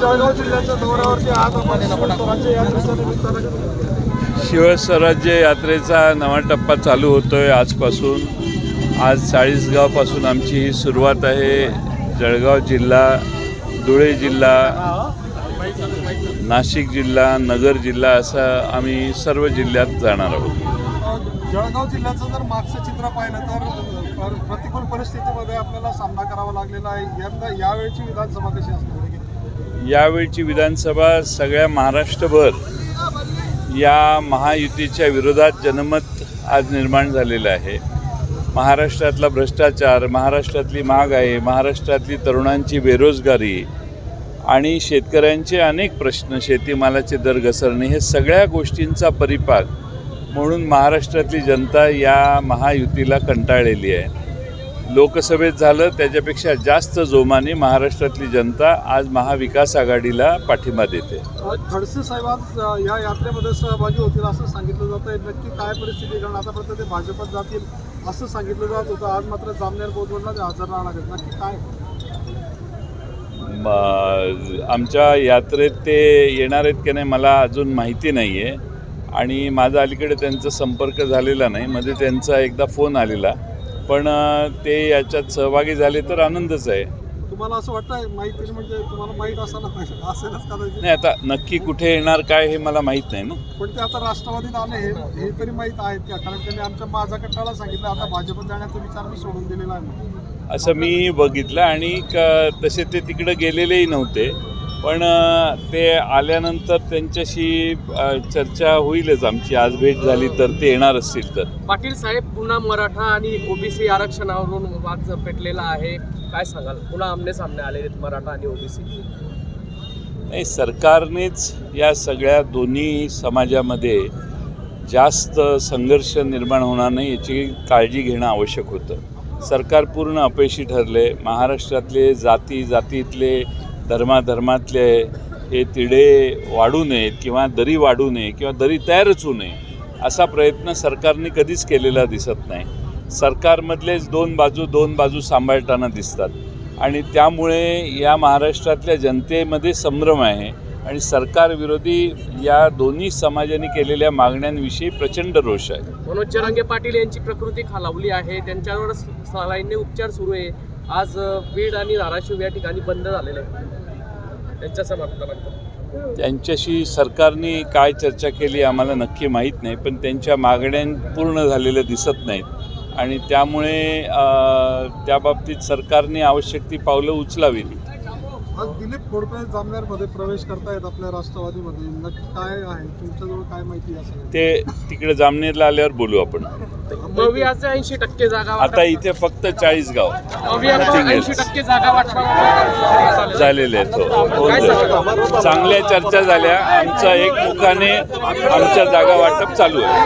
जळगाव जिल्ह्याच्या दौऱ्यावरती आज आपण स्वराज्य यात्रेच्या निमित्तानं शिवस्वराज्य यात्रेचा नवा टप्पा चालू होतोय आजपासून। आज चाळीसगावपासून आमची ही सुरुवात आहे। जळगाव जिल्हा, धुळे जिल्हा, नाशिक जिल्हा, नगर जिल्हा असं आम्ही सर्व जिल्ह्यात जाणार आहोत। जळगाव जिल्ह्याचं जर मागचं चित्र पाहिलं तर प्रतिकूल परिस्थितीमध्ये आपल्याला सामना करावा लागलेला आहे। यंदा यावेळची विधानसभा कशी असणार? यावेळची विधानसभा सगळ्या महाराष्ट्रभर या महायुतीच्या विरोधात जनमत आज निर्माण झालेलं आहे। महाराष्ट्रातला भ्रष्टाचार, महाराष्ट्रातली महागाई, महाराष्ट्रातली तरुणांची बेरोजगारी आणि शेतकऱ्यांचे अनेक प्रश्न, शेतीमालाचे दर घसरणे, हे सगळ्या गोष्टींचा परिपाक म्हणून महाराष्ट्रातली जनता या महायुतीला कंटाळलेली आहे। लोकसभेत झालं त्याच्यापेक्षा जास्त जोमाने महाराष्ट्रातली जनता आज महाविकास आघाडीला पाठिंबा देते। खडसे साहेब आज या यात्रेमध्ये सहभागी होतील असं सांगितलं जातं आहे। नक्की काय परिस्थिती? कारण आतापर्यंत ते भाजपत जातील असं सांगितलं जात होतं। आज मात्र जामनेर बोदवडला ते हजर राहणार आहेत। नक्की काय? आमच्या यात्रेत ते येणार आहेत की नाही मला अजून माहिती नाही आहे आणि माझा अलीकडे त्यांचा संपर्क झालेला नाही। मध्ये त्यांचा एकदा फोन आलेला, पण ते याच्यात सहभागी झाले तर आनंदच आहे। तुम्हाला असं वाटतं माहिती म्हणजे तुम्हाला माहीत असेलच का? नाही, आता नक्की कुठे येणार काय हे मला माहीत नाही ना। पण ते आता राष्ट्रवादीत आले हे तरी माहीत आहेत का? कारण त्यांनी आमच्या माझा कट्टाला सांगितलं आता भाजपत जाण्याचा विचार मी सोडून दिलेला आहे असं मी बघितलं। आणि तसे ते तिकडे गेलेलेही नव्हते, पण ते आल्यानंतर त्यांच्याशी चर्चा होईलच आमची। आज भेट झाली तर ते येणार असतील तर। पाटील साहेब, पुन्हा मराठा आणि ओबीसी आरक्षणावरून वाद पेटलेला आहे, काय सांगाल? पुन्हा आमने सामने आले आहेत मराठा आणि ओबीसी? नाही, सरकारनेच या सगळ्या दोन्ही समाजामध्ये जास्त संघर्ष निर्माण होणार नाही याची काळजी घेणं आवश्यक होतं। सरकार पूर्ण अपयशी ठरले। महाराष्ट्रातले जातीतले, धर्मातले हे तिढे वाढू नयेत किंवा दरी वाढू नये किंवा दरी तयारच होऊ नये असा प्रयत्न सरकारने कधीच केलेला दिसत नाही। सरकारमधलेच दोन बाजू सांभाळताना दिसतात आणि त्यामुळे या महाराष्ट्रातल्या जनतेमध्ये संभ्रम आहे आणि सरकारविरोधी या दोन्ही समाजांनी केलेल्या मागण्यांविषयी प्रचंड रोष आहे। मनोज जरांगे पाटील यांची प्रकृती खालावली आहे, त्यांच्यावर सलाईनने उपचार सुरू आहे। आज बीड आणि धाराशिव या ठिकाणी बंद झालेले आहे। त्यांच्या समर्थनार्थ त्यांच्याशी सरकारने काय चर्चा केली आम्हाला नक्की माहीत नाही, पण त्यांच्या मागण्या पूर्ण झालेल्या दिसत नाहीत आणि त्यामुळे त्या बाबतीत सरकारने आवश्यक ती पावलं उचलावीत। आज दिलीप खोडके जामनेरमध्ये प्रवेश करतायत आपल्या राष्ट्रवादीमध्ये, नक्की काय आहे तुमच्याजवळ काय माहिती असेल? ते तिकडे जामनेरला आल्यावर बोलू आपण। मवियाचे 80% जागा आता इथे फक्त 40 गाव 80% जागा वाटप झालेले आहेत। चांगल्या चर्चा झाल्या। आमचा एकमुखाने आमच्या जागा वाटप चालू आहे।